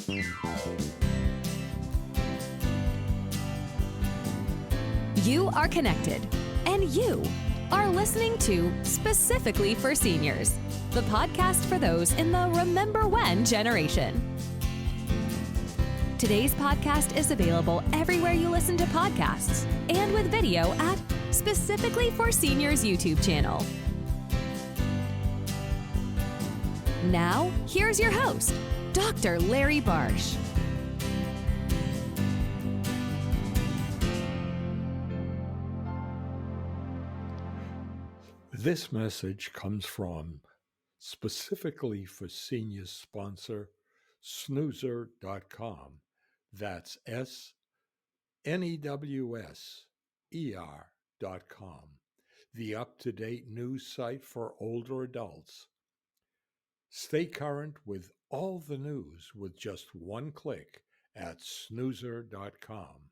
You are connected, and you are listening to Specifically for Seniors, the podcast for those in the Remember When generation. Today's podcast is available everywhere you listen to podcasts and with video at Specifically for Seniors YouTube channel. Now, here's your host, Dr. Larry Barsh. This message comes from Specifically for Seniors sponsor, snoozer.com. That's SNEWSER.com, the up-to-date news site for older adults. Stay current with all the news with just one click at snoozer.com.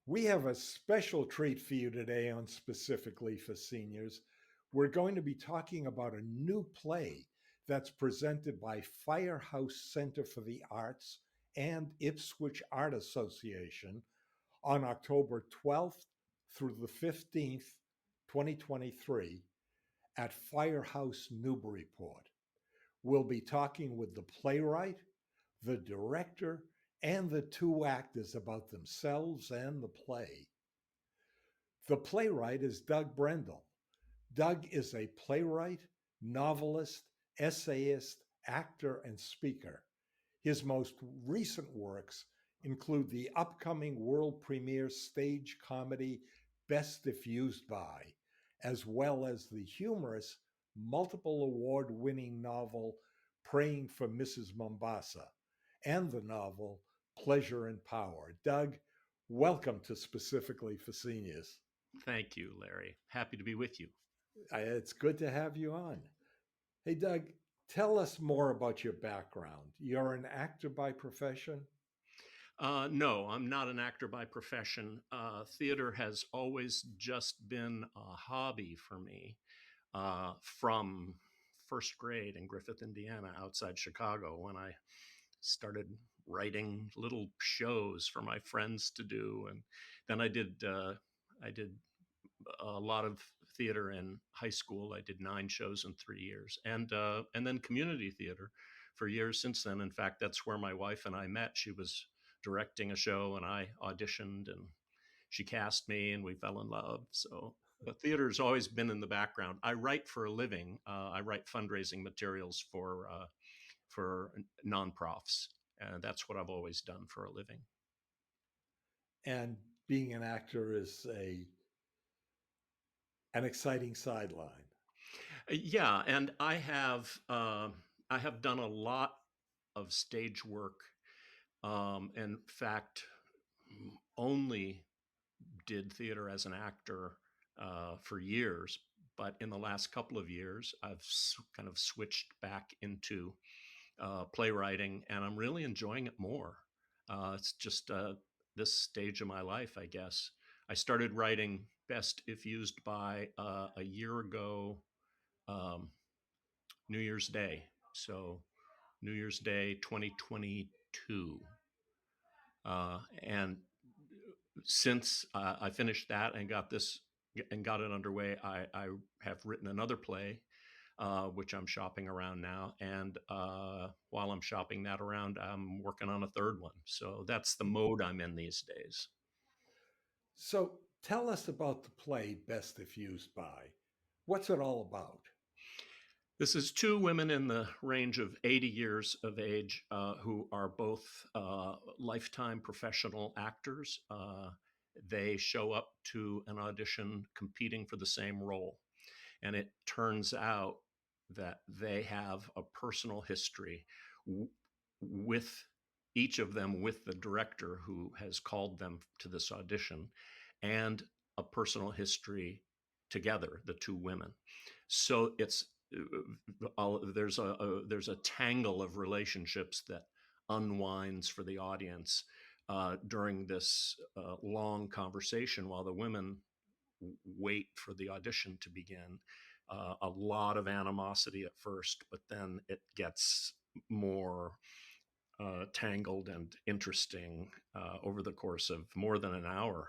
We have a special treat for you today on Specifically for Seniors. We're going to be talking about a new play that's presented by Firehouse Center for the Arts and Ipswich Art Association on October 12th through the 15th, 2023 at Firehouse Newburyport. We'll be talking with the playwright, the director, and the two actors about themselves and the play. The playwright is Doug Brendel. Doug is a playwright, novelist, essayist, actor, and speaker. His most recent works include the upcoming world premiere stage comedy Best If Used By, as well as the humorous, multiple award-winning novel Praying for Mrs. Mombasa, and the novel Pleasure and Power. Doug, welcome to Specifically for Seniors. Thank you, Larry. Happy to be with you. It's good to have you on. Hey, Doug, tell us more about your background. You're an actor by profession? No, I'm not an actor by profession. Theater has always just been a hobby for me from first grade in Griffith, Indiana, outside Chicago, when I started writing little shows for my friends to do. And then I did a lot of theater in high school. I did 9 shows in 3 years, and then community theater for years since then. In fact, that's where my wife and I met. She was directing a show, and I auditioned, and she cast me, and we fell in love. So the theater has always been in the background. I write for a living. I write fundraising materials for nonprofits, and that's what I've always done for a living. And being an actor is an exciting sideline. Yeah, and I have done a lot of stage work. In fact, only did theater as an actor for years, but in the last couple of years, I've kind of switched back into playwriting, and I'm really enjoying it more. It's just this stage of my life, I guess. I started writing Best If Used By a year ago, New Year's Day. So New Year's Day 2022. And since I finished that and got it underway, I have written another play, which I'm shopping around now. And while I'm shopping that around, I'm working on a third one. So that's the mode I'm in these days. So tell us about the play Best If Used By. What's it all about? This is 2 women in the range of 80 years of age who are both lifetime professional actors. They show up to an audition competing for the same role. And it turns out that they have a personal history with each of them, with the director who has called them to this audition, and a personal history together, the 2 women. So it's there's a tangle of relationships that unwinds for the audience during this long conversation while the women wait for the audition to begin. A lot of animosity at first, but then it gets more tangled and interesting over the course of more than an hour.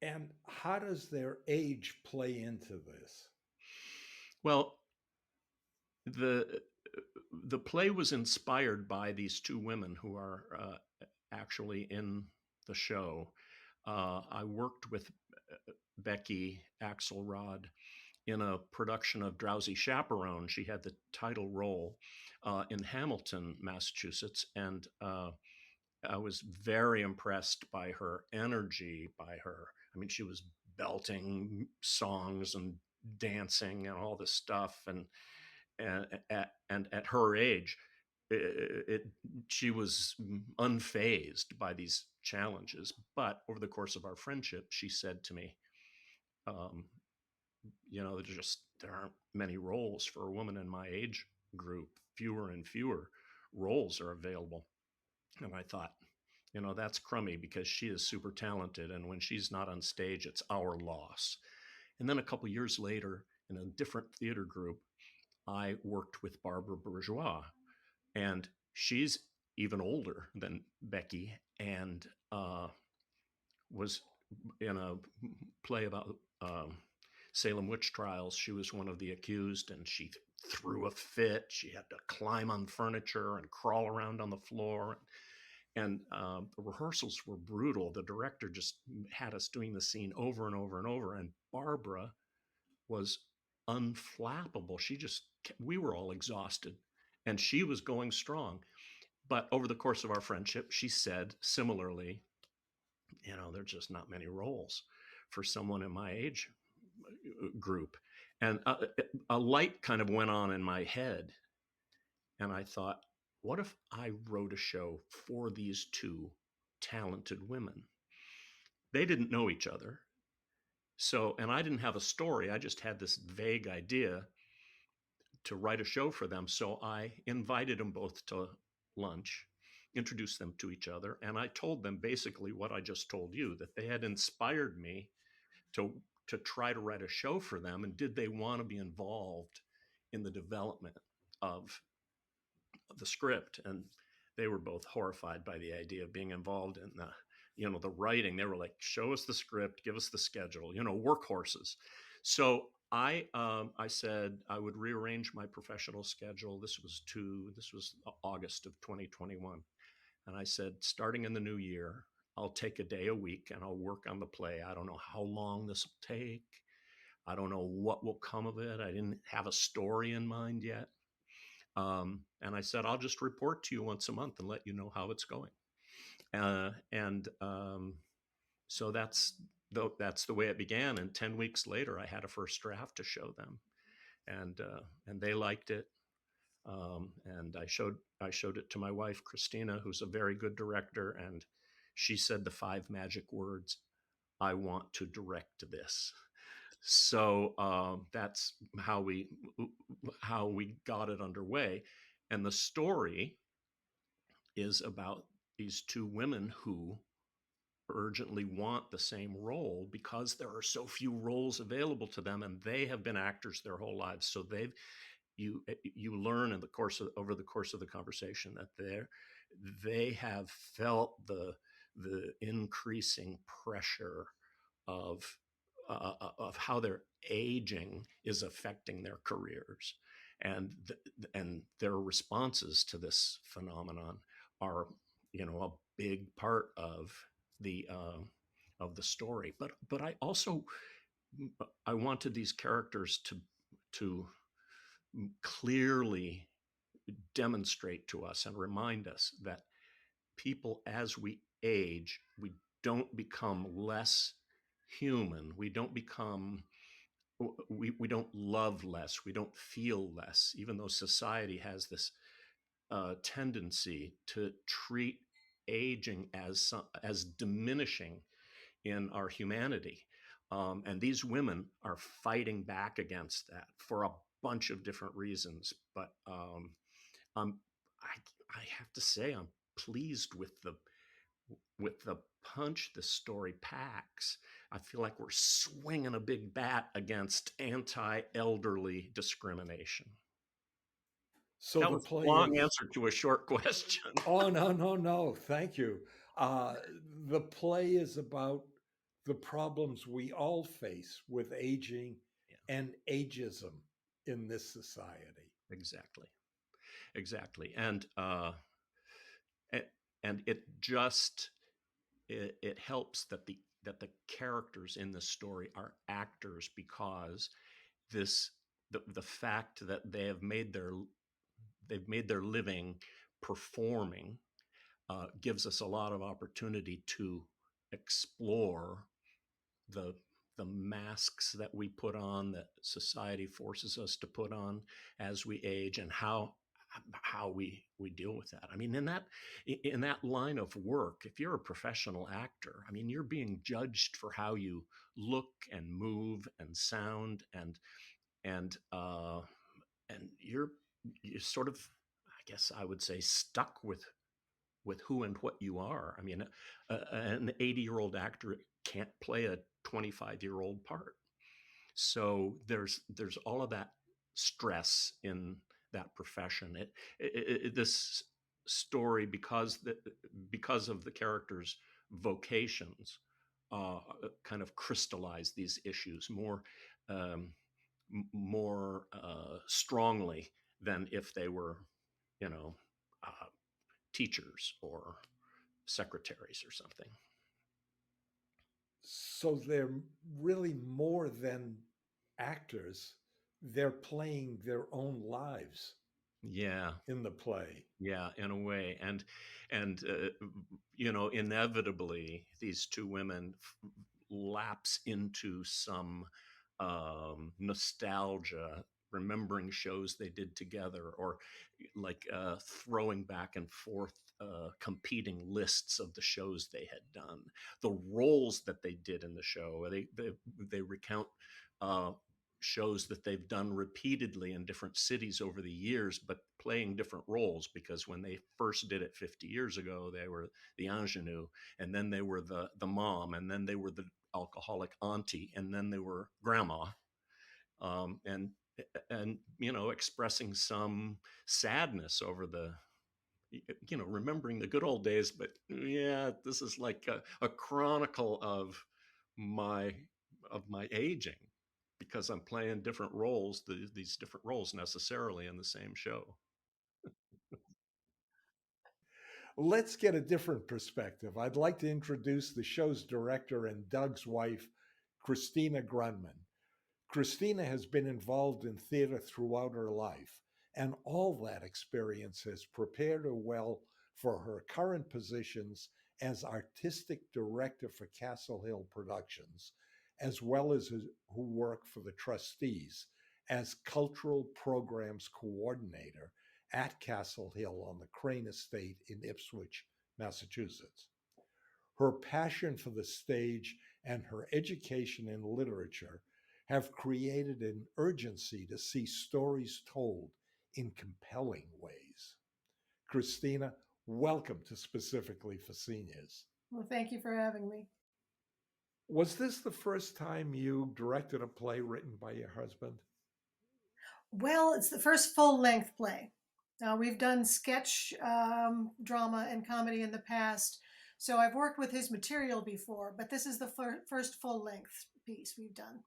And how does their age play into this? Well, the play was inspired by these two women who are actually in the show. I worked with Becky Axelrod in a production of Drowsy Chaperone. She had the title role in Hamilton, Massachusetts, and I was very impressed by her energy, by her. I mean, she was belting songs and dancing and all this stuff, and at her age, she was unfazed by these challenges. But over the course of our friendship, she said to me, um, there aren't many roles for a woman in my age group. Fewer and fewer roles are available. And I thought, that's crummy because she is super talented. And when she's not on stage, it's our loss. And then a couple years later, in a different theater group, I worked with Barbara Bourgeois. And she's even older than Becky and was in a play about Salem witch trials. She was one of the accused, and she threw a fit. She had to climb on furniture and crawl around on the floor. And the rehearsals were brutal. The director just had us doing the scene over and over and over. And Barbara was unflappable. We were all exhausted, and she was going strong. But over the course of our friendship, she said similarly, there's just not many roles for someone in my age group. And a light kind of went on in my head. And I thought, what if I wrote a show for these two talented women? They didn't know each other. So, and I didn't have a story. I just had this vague idea to write a show for them. So I invited them both to lunch, introduced them to each other. And I told them basically what I just told you, that they had inspired me to try to write a show for them. And did they want to be involved in the development of the script? And they were both horrified by the idea of being involved in the writing. They were like, show us the script, give us the schedule, workhorses. So I said I would rearrange my professional schedule. This was August of 2021. And I said, starting in the new year, I'll take a day a week and I'll work on the play. I don't know how long this will take. I don't know what will come of it. I didn't have a story in mind yet. And I said, I'll just report to you once a month and let you know how it's going. So that's the way it began. And 10 weeks later, I had a first draft to show them, and they liked it. And I showed it to my wife, Kristina, who's a very good director, and she said the 5 magic words: "I want to direct this." So that's how we got it underway. And the story is about these two women who urgently want the same role because there are so few roles available to them, and they have been actors their whole lives. So you learn over the course of the conversation that they have felt the increasing pressure of how their aging is affecting their careers, and their responses to this phenomenon are, a big part of the story. But I wanted these characters to clearly demonstrate to us and remind us that people, as we age, we don't become less human. We don't love less. We don't feel less, even though society has this tendency to treat aging as diminishing in our humanity. And these women are fighting back against that for a bunch of different reasons. But I have to say, I'm pleased with the punch the story packs. I feel like we're swinging a big bat against anti-elderly discrimination. So That the was a play long is. answer to a short question. Oh, no, no, no. Thank you. Uh, the play is about the problems we all face with aging Yeah, and ageism in this society. exactly. Exactly. A- and it just it helps that the characters in the story are actors, because this the fact that they've made their living performing gives us a lot of opportunity to explore the the masks that we put on, that society forces us to put on as we age, and how we deal with that. I mean, in that line of work, if you're a professional actor, I mean, you're being judged for how you look and move and sound, and you're sort of, I guess I would say, stuck with who and what you are. I mean, an 80-year-old actor can't play a 25-year-old part. So there's all of that stress in that profession. This story, because of the characters' vocations, kind of crystallize these issues um, more strongly than if they were, you know, uh, teachers or secretaries or something. So they're really more than actors, they're playing their own lives Yeah, in the play. yeah, in a way, and inevitably these two women lapse into some nostalgia, remembering shows they did together, or like throwing back and forth competing lists of the shows they had done, the roles that they did in the show. They recount uh, shows that they've done repeatedly in different cities over the years, but playing different roles, because when they first did it 50 years ago, they were the ingenue, and then they were the mom, and then they were the alcoholic auntie, and then they were grandma, and expressing some sadness over the remembering the good old days. But yeah, this is like a chronicle my my aging, because I'm playing different roles, these different roles necessarily in the same show. Let's get a different perspective. I'd like to introduce the show's director and Doug's wife, Kristina Grundmann. Kristina has been involved in theater throughout her life, and all that experience has prepared her well for her current positions as artistic director for Castle Hill Productions, as well as her work for the trustees as cultural programs coordinator at Castle Hill on the Crane Estate in Ipswich, Massachusetts. Her passion for the stage and her education in literature have created an urgency to see stories told in compelling ways. Kristina, welcome to Specifically for Seniors. Well, thank you for having me. Was this the first time you directed a play written by your husband? Well, it's the first full-length play. We've done sketch drama and comedy in the past, so I've worked with his material before, but this is the first full-length piece we've done.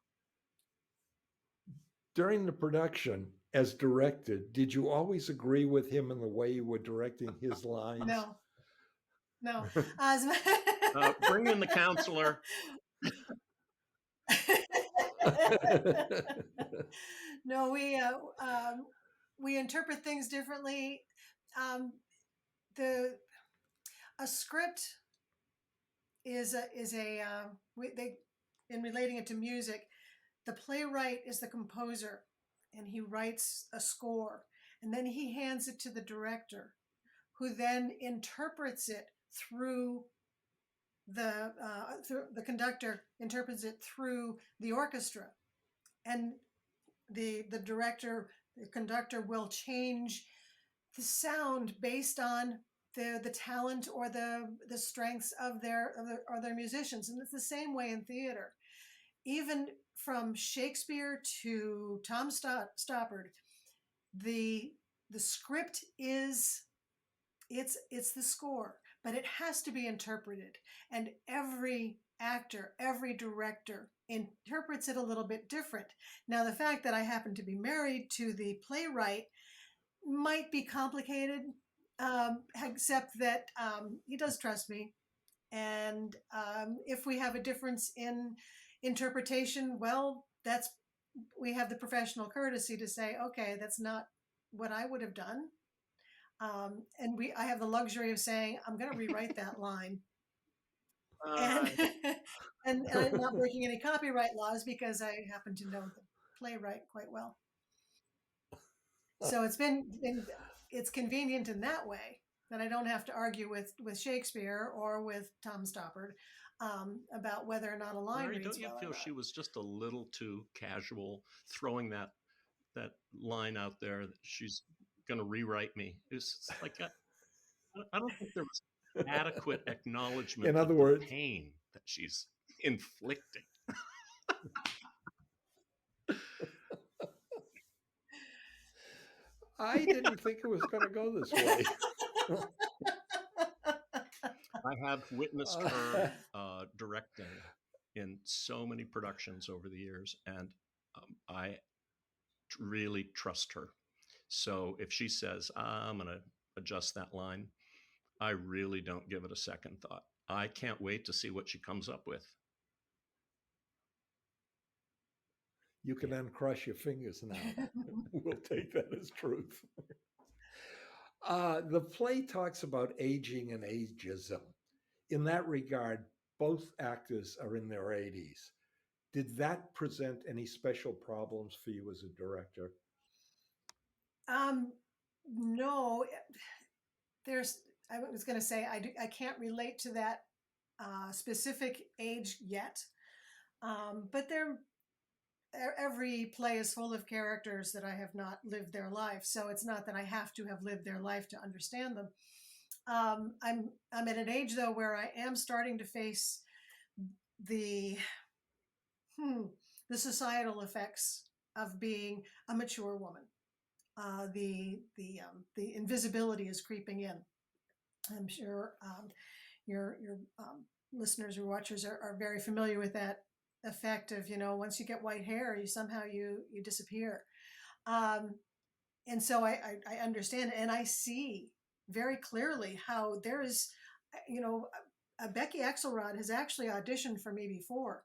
During the production, as directed, did you always agree with him in the way you were directing his lines? No, no. Bring in the counselor. No, we interpret things differently. Um, the a script is they, in relating it to music, the playwright is the composer, and he writes a score, and then he hands it to the director, who then interprets it through the conductor interprets it through the orchestra, and the conductor will change the sound based on the talent or the strengths of their musicians. And it's the same way in theater. Even from Shakespeare to Tom Stoppard, the the script is it's the score, but it has to be interpreted, and every actor, every director interprets it a little bit different. Now, the fact that I happen to be married to the playwright might be complicated, except that he does trust me. And if we have a difference in interpretation, well, we have the professional courtesy to say, okay, that's not what I would have done. And I have the luxury of saying, I'm going to rewrite that line. And, and I'm not breaking any copyright laws because I happen to know the playwright quite well. So it's convenient in that way that I don't have to argue with Shakespeare or with Tom Stoppard about whether or not a line Mary, reads don't you well or feel not. she was just a little too casual, throwing that line out there that she's going to rewrite me? It's like I don't think there was adequate acknowledgement In of other the words, pain that she's inflicting. I didn't think it was going to go this way. I have witnessed her directing in so many productions over the years, and I really trust her. So if she says, I'm going to adjust that line, I really don't give it a second thought. I can't wait to see what she comes up with. You can uncross your fingers now. We'll take that as truth. The play talks about aging and ageism. In that regard, both actors are in their 80s. Did that present any special problems for you as a director? No, I was going to say, I can't relate to that specific age yet. But every play is full of characters that I have not lived their life. So it's not that I have to have lived their life to understand them. I'm at an age though where I am starting to face the societal effects of being a mature woman. The invisibility is creeping in. I'm sure your listeners or watchers are very familiar with that effect of, once you get white hair, you disappear. And so I understand it, and I see very clearly how there is, Becky Axelrod has actually auditioned for me before,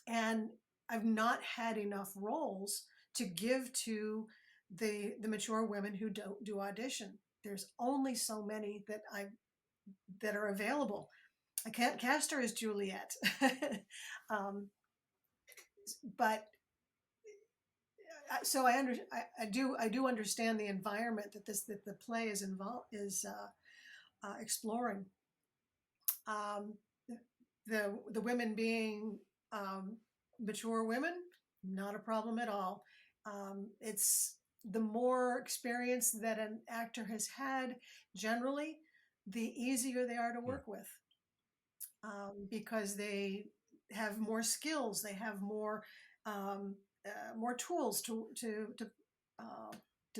and I've not had enough roles to give to the mature women who don't do audition. There's only so many that are available. I can't cast her as Juliet, but so I do understand the environment that the play is exploring. The women being mature women, not a problem at all. It's the more experience that an actor has had, generally, the easier they are to work with, because they have more skills, they have more tools to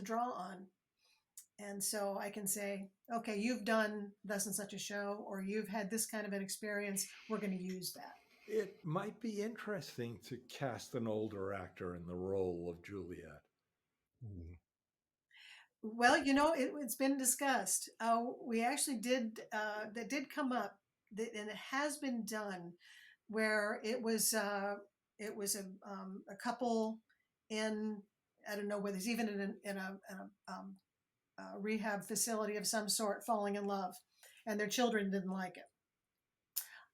draw on. And so I can say, okay, you've done thus and such a show, or you've had this kind of an experience. We're going to use that. It might be interesting to cast an older actor in the role of Juliet. Well, it's been discussed. We actually that did come up, and it has been done, where it was a couple in, I don't know whether it's even in a rehab facility of some sort, falling in love, and their children didn't like it.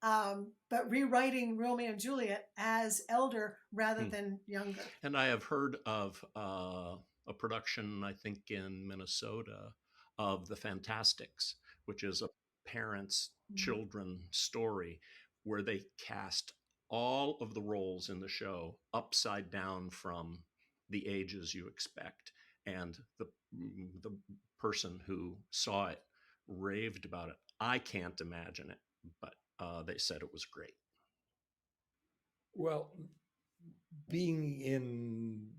But rewriting Romeo and Juliet as elder rather than younger. And I have heard of a production, I think in Minnesota, of The Fantastics, which is a parents' children story where they cast all of the roles in the show upside down from the ages you expect. And the person who saw it raved about it. I can't imagine it, but they said it was great. Well, being in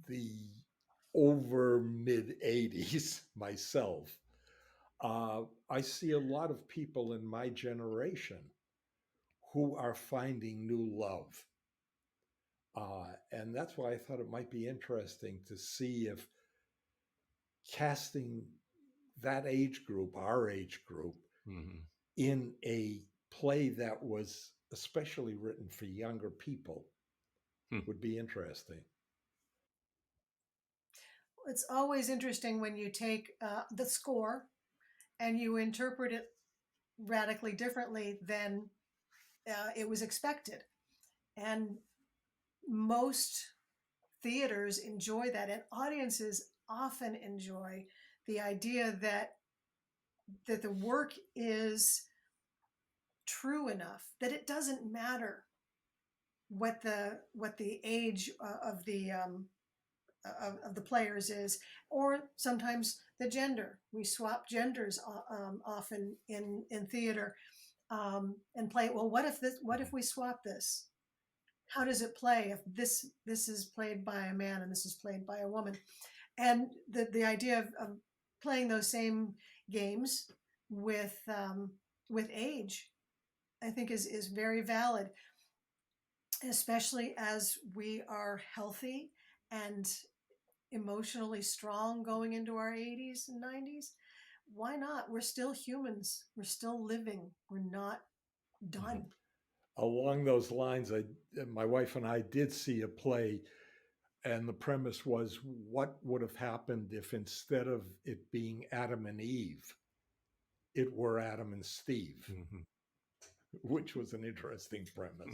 the over mid 80s myself. I see a lot of people in my generation who are finding new love. And that's why I thought it might be interesting to see if casting that age group, our age group, Mm-hmm. in a play that was especially written for younger people would be interesting. It's always interesting when you take the score and you interpret it radically differently than it was expected. And most theaters enjoy that, and audiences often enjoy the idea that the work is true enough that it doesn't matter what the age of the players is, or sometimes the gender. We swap genders often in theater, and play. Well, what if we swap this? How does it play if this is played by a man and this is played by a woman? And the idea of playing those same games with age, I think is very valid, especially as we are healthy and emotionally strong going into our 80s and 90s. Why not? We're still humans. We're still living. We're not done. Along those lines, my wife and I did see a play, and the premise was what would have happened if instead of it being Adam and Eve, it were Adam and Steve, which was an interesting premise.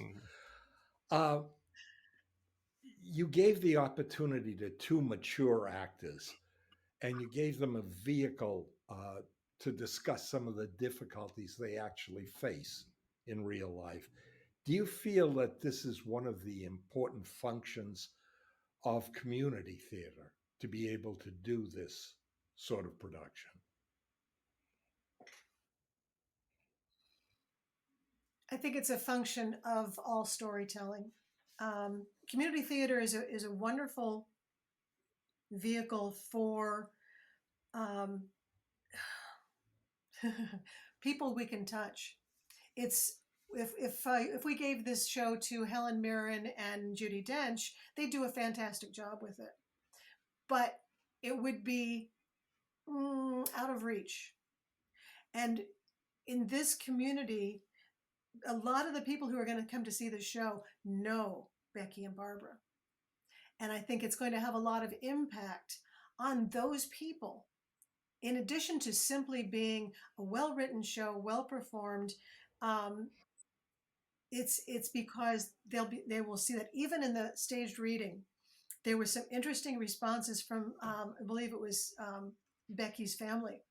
You gave the opportunity to two mature actors, and you gave them a vehicle to discuss some of the difficulties they actually face in real life. Do you feel that this is one of the important functions of community theater, to be able to do this sort of production? I think it's a function of all storytelling. Community theater is a wonderful vehicle for people we can touch. It's if we gave this show to Helen Mirren and Judi Dench, they'd do a fantastic job with it, but it would be out of reach. And in this community, a lot of the people who are going to come to see the show know Becky and Barbara, and I think it's going to have a lot of impact on those people. In addition to simply being a well-written show, well-performed, it's because they will see that even in the staged reading, there were some interesting responses from I believe it was Becky's family,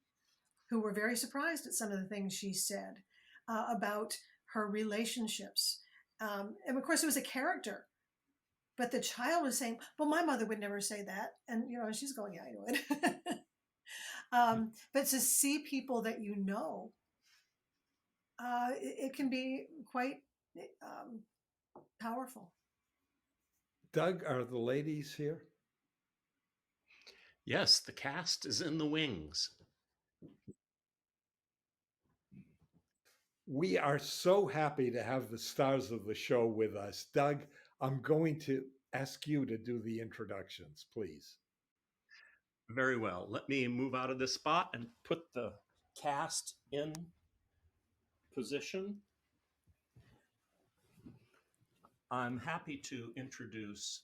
who were very surprised at some of the things she said about her relationships, and of course it was a character. But the child was saying, "Well, my mother would never say that," and she's going, "Yeah, I know it." But to see people that it can be quite powerful. Doug, are the ladies here? Yes, the cast is in the wings. We are so happy to have the stars of the show with us. Doug, I'm going to ask you to do the introductions, please. Very well. Let me move out of this spot and put the cast in position. I'm happy to introduce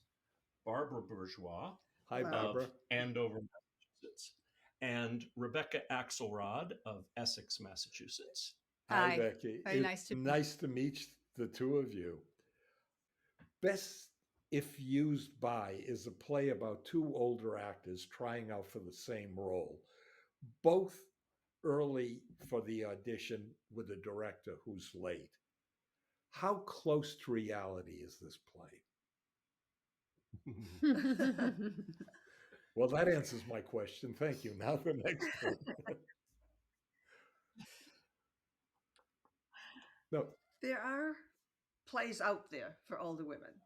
Barbara Bourgeois. Hi, Barbara. Of Andover, Massachusetts, and Rebecca Axelrod of Essex, Massachusetts. Hi, Becky. Very nice to meet the two of you. Best If Used By is a play about two older actors trying out for the same role, both early for the audition with a director who's late. How close to reality is this play? Well, that answers my question. Thank you. Now the next one. No. There are plays out there for older women,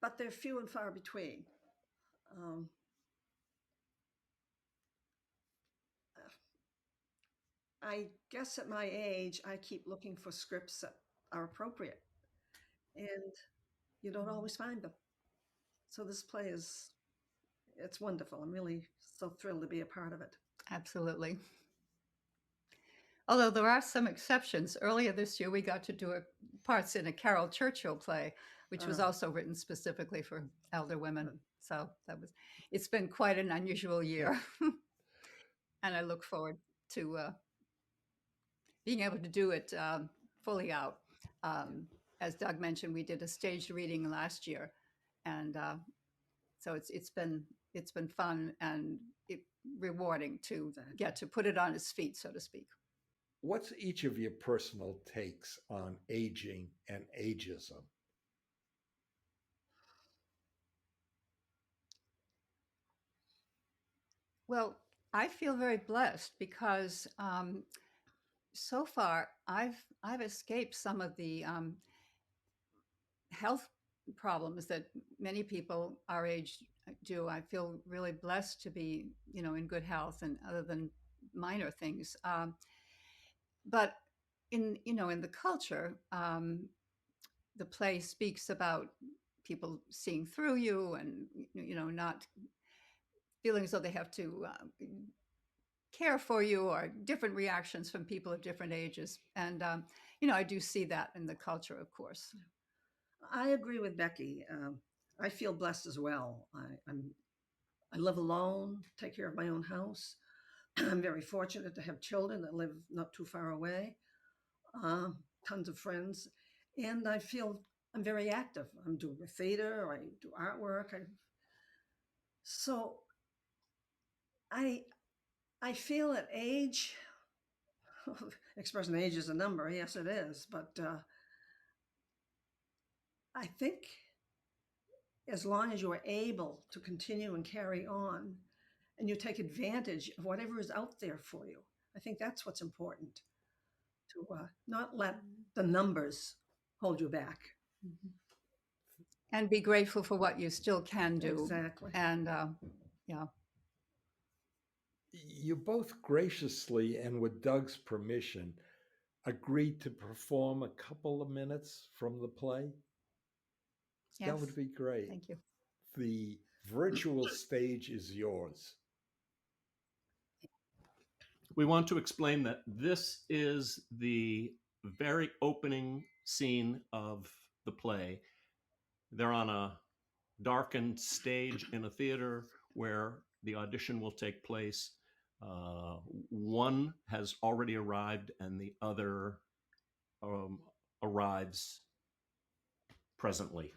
but they're few and far between. Um, I guess at my age, I keep looking for scripts that are appropriate, and you don't always find them. So this play it's wonderful. I'm really so thrilled to be a part of it. Absolutely. Although there are some exceptions. Earlier this year, we got to do parts in a Carol Churchill play, which was also written specifically for elder women. So it's been quite an unusual year. And I look forward to being able to do it fully out. As Doug mentioned, we did a staged reading last year, and so it's been fun and rewarding to get to put it on its feet, so to speak. What's each of your personal takes on aging and ageism? Well, I feel very blessed because so far I've escaped some of the health problems that many people our age do. I feel really blessed to be, in good health, and other than minor things. But in the culture, the play speaks about people seeing through you, and not feeling as though they have to care for you, or different reactions from people of different ages. And I do see that in the culture, of course. I agree with Becky. I feel blessed as well. I live alone, take care of my own house. I'm very fortunate to have children that live not too far away, tons of friends, and I feel I'm very active. I'm doing theater, I do artwork. So I feel at age, expressing age is a number, yes it is, but I think as long as you are able to continue and carry on, and you take advantage of whatever is out there for you, I think that's what's important, to not let the numbers hold you back. And be grateful for what you still can do. Exactly. And yeah. You both graciously and with Doug's permission agreed to perform a couple of minutes from the play. Yes. That would be great. Thank you. The virtual stage is yours. We want to explain that this is the very opening scene of the play. They're on a darkened stage in a theater where the audition will take place. One has already arrived, and the other arrives presently.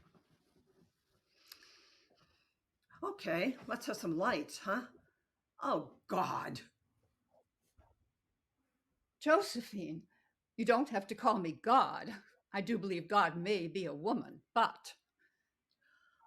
Okay, let's have some lights, huh? Oh, God. Josephine, you don't have to call me God. I do believe God may be a woman, but...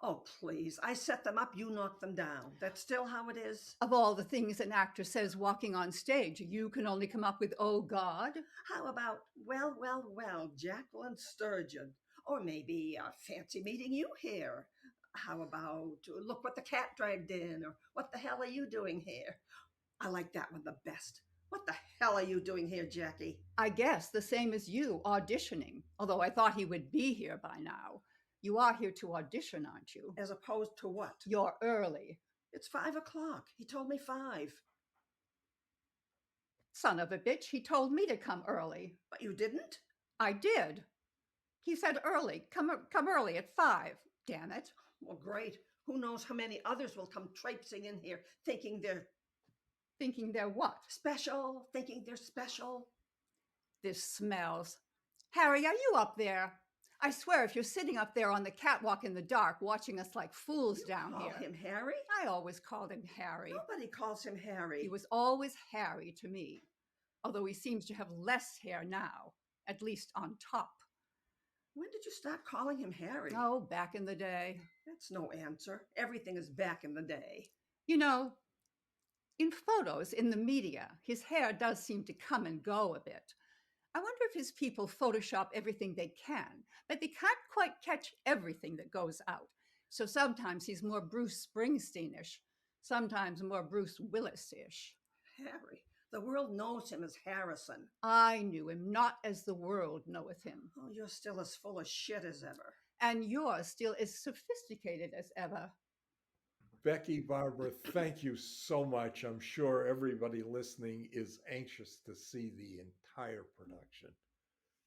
Oh, please. I set them up, you knock them down. That's still how it is? Of all the things an actor says walking on stage, you can only come up with, oh, God? How about, well, Jacqueline Sturgeon? Or maybe fancy meeting you here. How about, look what the cat dragged in, or what the hell are you doing here? I like that one the best. What the hell are you doing here, Jackie? I guess the same as you, auditioning, although I thought he would be here by now. You are here to audition, aren't you? As opposed to what? You're early. It's 5 o'clock. He told me 5. Son of a bitch, he told me to come early. But you didn't? I did. He said early. Come early at 5. Damn it. Well, great. Who knows how many others will come traipsing in here thinking they're... Thinking they're what? Special. Thinking they're special. This smells. Harry, are you up there? I swear if you're sitting up there on the catwalk in the dark watching us like fools down here. Call him Harry? I always called him Harry. Nobody calls him Harry. He was always Harry to me, although he seems to have less hair now, at least on top. When did you start calling him Harry? Oh, back in the day. That's no answer. Everything is back in the day. You know, in photos, in the media, his hair does seem to come and go a bit. I wonder if his people Photoshop everything they can, but they can't quite catch everything that goes out. So sometimes he's more Bruce Springsteen-ish, sometimes more Bruce Willis-ish. Harry. The world knows him as Harrison. I knew him not as the world knoweth him. Oh, you're still as full of shit as ever. And you're still as sophisticated as ever. Becky, Barbara, thank you so much. I'm sure everybody listening is anxious to see the entire production.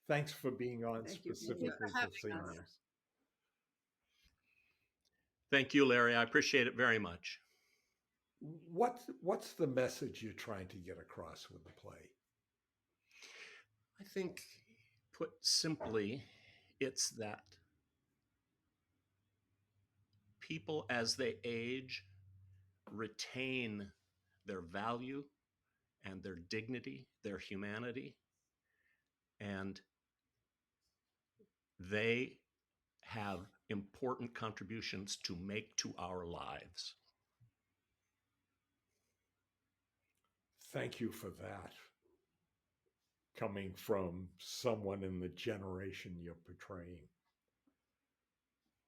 Thanks for being on Thank you. specifically Thank you for for having us. seniors. Thank you, Larry. I appreciate it very much. What's the message you're trying to get across with the play? I think, put simply, it's that people, as they age, retain their value and their dignity, their humanity, and they have important contributions to make to our lives. Thank you for that. Coming from someone in the generation you're portraying.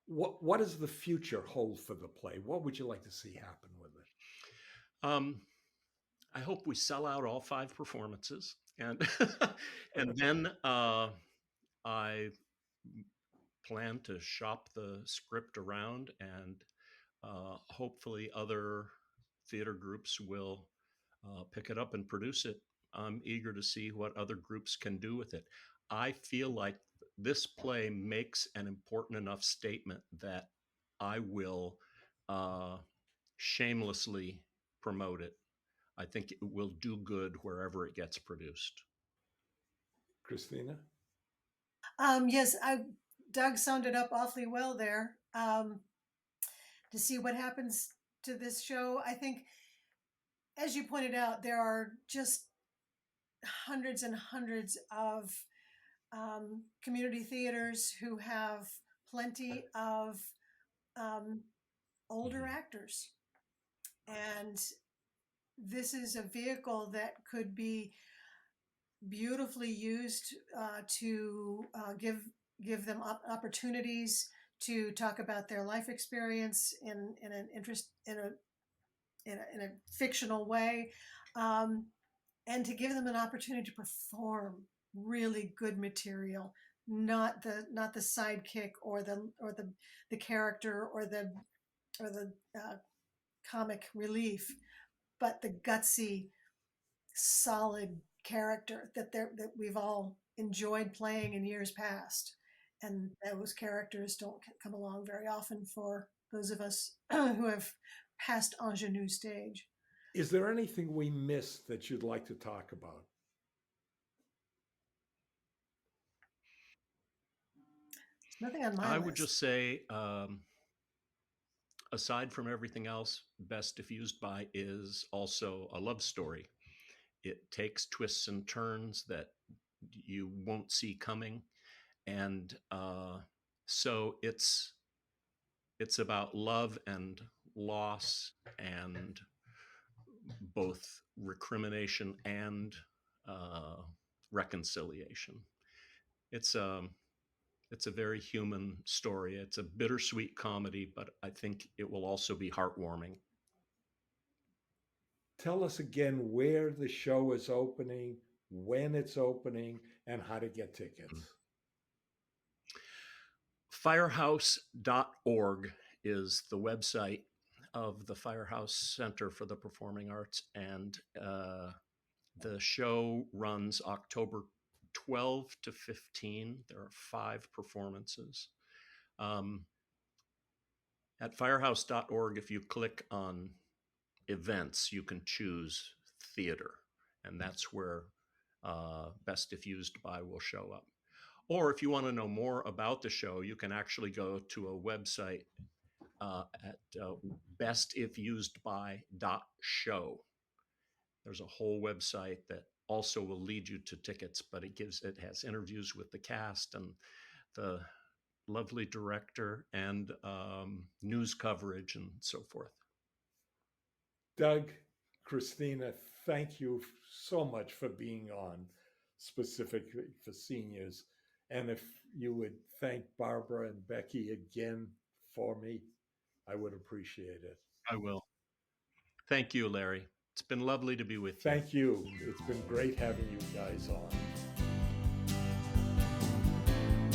What does the future hold for the play? What would you like to see happen with it? I hope we sell out all 5 performances, and and then I plan to shop the script around, and hopefully other theater groups will pick it up and produce it. I'm eager to see what other groups can do with it. I feel like this play makes an important enough statement that I will shamelessly promote it. I think it will do good wherever it gets produced. Kristina? Yes, Doug summed it up awfully well there. To see what happens to this show, I think, as you pointed out, there are just hundreds and hundreds of community theaters who have plenty of older actors. And this is a vehicle that could be beautifully used to give them opportunities to talk about their life experience in an interest in a fictional way, and to give them an opportunity to perform really good material, not the sidekick or the character or the comic relief, but the gutsy, solid character that we've all enjoyed playing in years past. And those characters don't come along very often for those of us who have passed ingenue stage. Is there anything we missed that you'd like to talk about? Nothing on my list. I would just say, aside from everything else, Best Diffused By is also a love story. It takes twists and turns that you won't see coming. And so it's about love and loss and both recrimination and reconciliation. It's a very human story. It's a bittersweet comedy, but I think it will also be heartwarming. Tell us again where the show is opening, when it's opening, and how to get tickets. Firehouse.org is the website of the Firehouse Center for the Performing Arts, and the show runs October 12 to 15. There are 5 performances. At firehouse.org, if you click on events, you can choose theater, and that's where Best Diffused By will show up. Or if you want to know more about the show, you can actually go to a website at bestifusedby.show. There's a whole website that also will lead you to tickets, but it has interviews with the cast and the lovely director and news coverage and so forth. Doug, Kristina, thank you so much for being on specifically for seniors. And if you would thank Barbara and Becky again for me. I would appreciate it. I will. Thank you, Larry. It's been lovely to be with you. Thank you. It's been great having you guys on.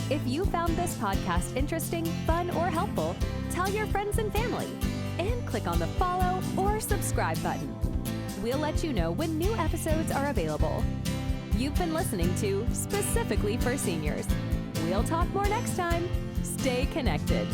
If you found this podcast interesting, fun, or helpful, tell your friends and family, and click on the follow or subscribe button. We'll let you know when new episodes are available. You've been listening to Specifically for Seniors. We'll talk more next time. Stay connected.